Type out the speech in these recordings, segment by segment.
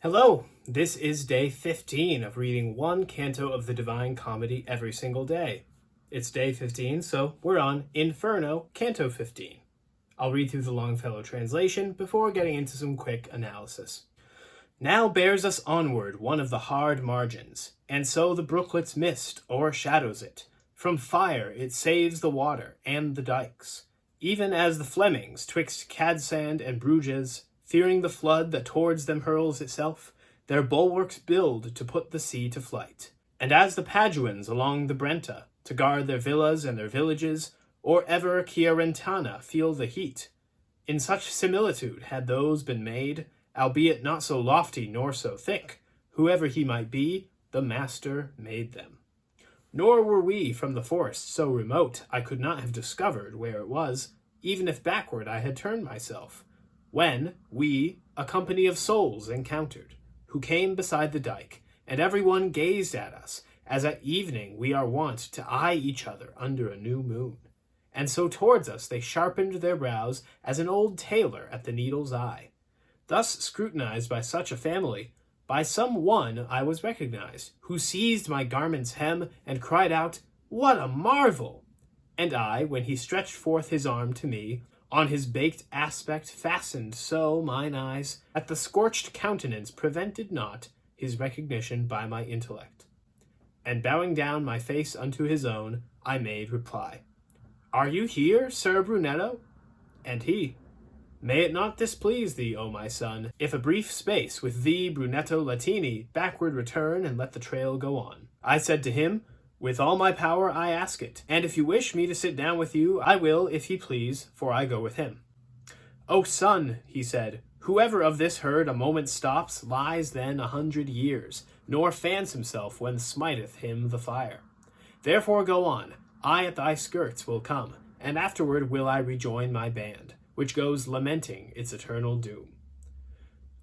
Hello, this is day 15 of reading one canto of the Divine Comedy every single day. It's day 15, so we're on Inferno, Canto 15. I'll read through the Longfellow translation before getting into some quick analysis. Now bears us onward one of the hard margins, and so the brooklet's mist o'ershadows it. From fire it saves the water and the dikes, even as the Flemings twixt Cadsand and Bruges, fearing the flood that towards them hurls itself, their bulwarks build to put the sea to flight. And as the Paduans along the Brenta, to guard their villas and their villages, or ever Chiarentana feel the heat, in such similitude had those been made, albeit not so lofty nor so thick, whoever he might be, the Master made them. Nor were we from the forest so remote I could not have discovered where it was, even if backward I had turned myself, when we a company of souls encountered, who came beside the dike, and every one gazed at us, as at evening we are wont to eye each other under a new moon. And so towards us they sharpened their brows as an old tailor at the needle's eye. Thus scrutinized by such a family, by some one I was recognized, who seized my garment's hem and cried out, "What a marvel!" And I, when he stretched forth his arm to me, on his baked aspect fastened so mine eyes, at the scorched countenance prevented not his recognition by my intellect. And bowing down my face unto his own, I made reply, "Are you here, Sir Brunetto?" And he, "May it not displease thee, O my son, if a brief space with thee, Brunetto Latini, backward return and let the trail go on?" I said to him, "With all my power I ask it, and if you wish me to sit down with you, I will, if he please, for I go with him." "O son," he said, "whoever of this herd a moment stops, lies then 100 years, nor fans himself when smiteth him the fire. Therefore go on, I at thy skirts will come, and afterward will I rejoin my band, which goes lamenting its eternal doom."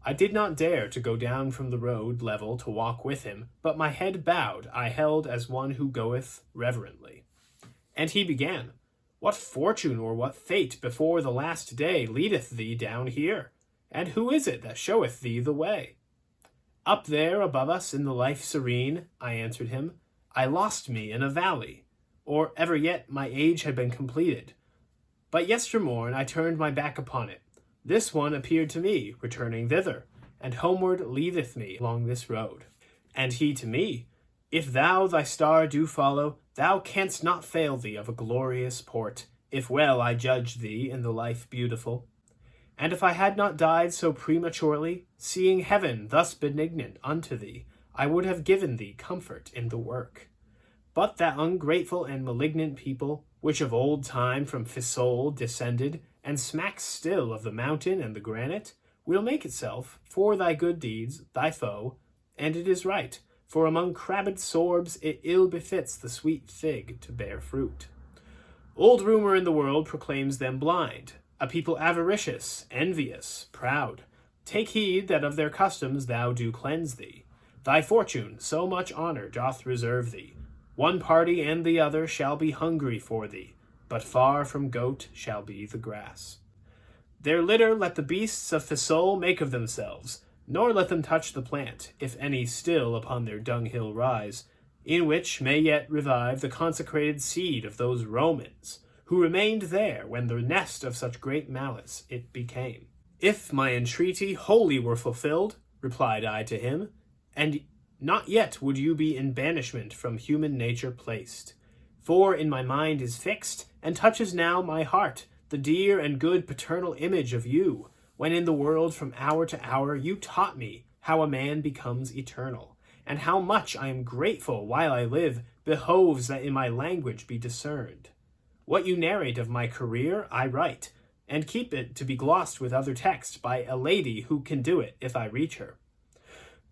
I did not dare to go down from the road level to walk with him, but my head bowed I held as one who goeth reverently. And he began, "What fortune or what fate before the last day leadeth thee down here? And who is it that showeth thee the way?" "Up there above us in the life serene," I answered him, "I lost me in a valley, or ever yet my age had been completed. But yestermorn I turned my back upon it. This one appeared to me, returning thither, and homeward leadeth me along this road." And he to me, "If thou thy star do follow, thou canst not fail thee of a glorious port, if well I judge thee in the life beautiful. And if I had not died so prematurely, seeing heaven thus benignant unto thee, I would have given thee comfort in the work. But that ungrateful and malignant people, which of old time from Fisol descended, and smacks still of the mountain and the granite, will make itself, for thy good deeds, thy foe, and it is right, for among crabbed sorbs it ill befits the sweet fig to bear fruit. Old rumor in the world proclaims them blind, a people avaricious, envious, proud. Take heed that of their customs thou do cleanse thee. Thy fortune so much honor doth reserve thee. One party and the other shall be hungry for thee, but far from goat shall be the grass. Their litter let the beasts of Fisol make of themselves, nor let them touch the plant, if any still upon their dunghill rise, in which may yet revive the consecrated seed of those Romans, who remained there when the nest of such great malice it became." "If my entreaty wholly were fulfilled," replied I to him, "and not yet would you be in banishment from human nature placed. For in my mind is fixed, and touches now my heart, the dear and good paternal image of you, when in the world from hour to hour you taught me how a man becomes eternal, and how much I am grateful while I live behoves that in my language be discerned. What you narrate of my career I write, and keep it to be glossed with other text by a lady who can do it if I reach her.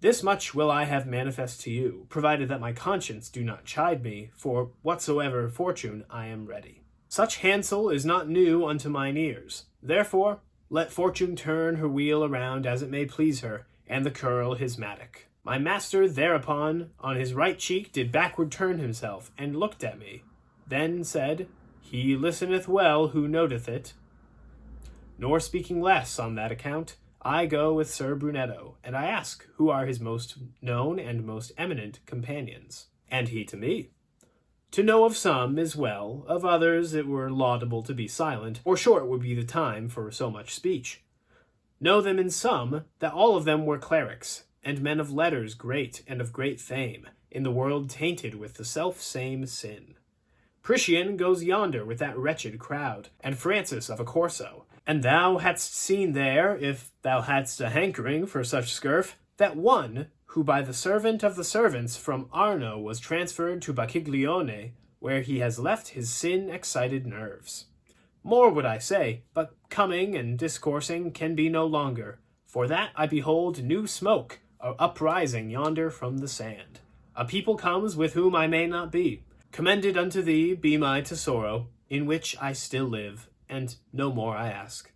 This much will I have manifest to you, provided that my conscience do not chide me, for whatsoever fortune I am ready. Such hansel is not new unto mine ears. Therefore, let fortune turn her wheel around as it may please her, and the curl his mattock." My master thereupon on his right cheek did backward turn himself, and looked at me, then said, "He listeneth well who noteth it." Nor speaking less on that account, I go with Ser Brunetto, and I ask who are his most known and most eminent companions. And he to me, to know of some is well, of others it were laudable to be silent, or short would be the time for so much speech. Know them in some, that all of them were clerics, and men of letters great and of great fame, in the world tainted with the self-same sin. Priscian goes yonder with that wretched crowd, and Francis of a Corso. And thou hadst seen there, if thou hadst a hankering for such scurf, that one, who by the servant of the servants from Arno was transferred to Bacchiglione, where he has left his sin-excited nerves. More would I say, but coming and discoursing can be no longer, for that I behold new smoke, uprising yonder from the sand. A people comes with whom I may not be. Commended unto thee be my tesoro, in which I still live, and no more I ask.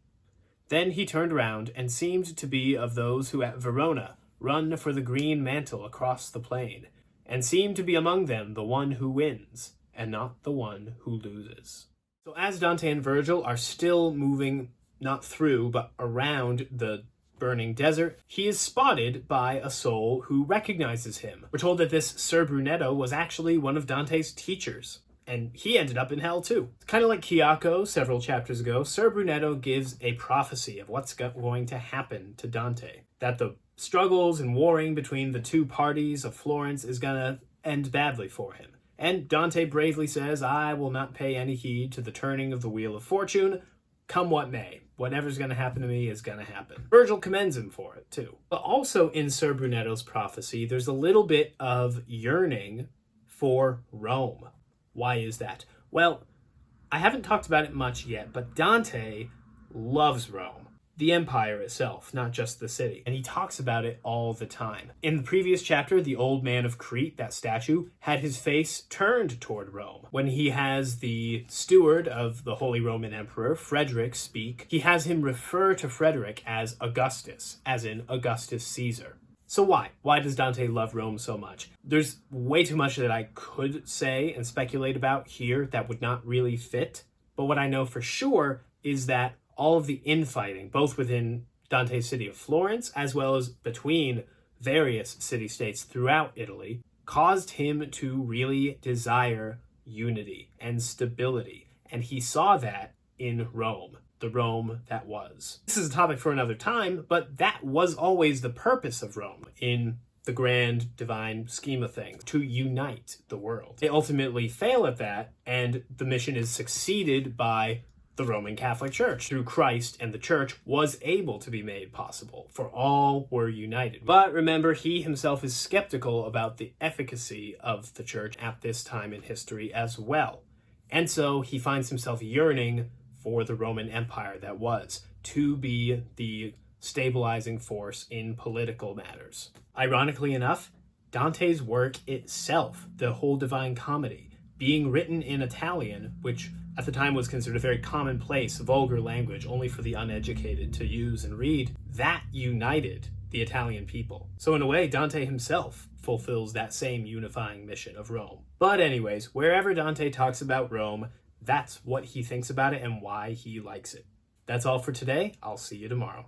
Then he turned round, and seemed to be of those who at Verona run for the green mantle across the plain, and seemed to be among them the one who wins, and not the one who loses. So as Dante and Virgil are still moving, not through, but around the burning desert, he is spotted by a soul who recognizes him. We're told that this Ser Brunetto was actually one of Dante's teachers, and he ended up in hell too. It's kind of like Chiaco several chapters ago. Ser Brunetto gives a prophecy of what's going to happen to Dante, that the struggles and warring between the two parties of Florence is going to end badly for him. And Dante bravely says, I will not pay any heed to the turning of the wheel of fortune, come what may. Whatever's going to happen to me is going to happen. Virgil commends him for it, too. But also in Ser Brunetto's prophecy, there's a little bit of yearning for Rome. Why is that? Well, I haven't talked about it much yet, but Dante loves Rome. The empire itself, not just the city. And he talks about it all the time. In the previous chapter, the old man of Crete, that statue, had his face turned toward Rome. When he has the steward of the Holy Roman Emperor, Frederick, speak, he has him refer to Frederick as Augustus, as in Augustus Caesar. So why? Why does Dante love Rome so much? There's way too much that I could say and speculate about here that would not really fit. But what I know for sure is that all of the infighting, both within Dante's city of Florence, as well as between various city-states throughout Italy, caused him to really desire unity and stability. And he saw that in Rome, the Rome that was. This is a topic for another time, but that was always the purpose of Rome in the grand divine scheme of things, to unite the world. They ultimately fail at that, and the mission is succeeded by the Roman Catholic Church. Through Christ and the Church was able to be made possible, for all were united. But remember, he himself is skeptical about the efficacy of the Church at this time in history as well. And so he finds himself yearning for the Roman Empire that was, to be the stabilizing force in political matters. Ironically enough, Dante's work itself, the whole Divine Comedy, being written in Italian, which at the time was considered a very commonplace, vulgar language only for the uneducated to use and read, that united the Italian people. So in a way, Dante himself fulfills that same unifying mission of Rome. But anyways, wherever Dante talks about Rome, that's what he thinks about it and why he likes it. That's all for today. I'll see you tomorrow.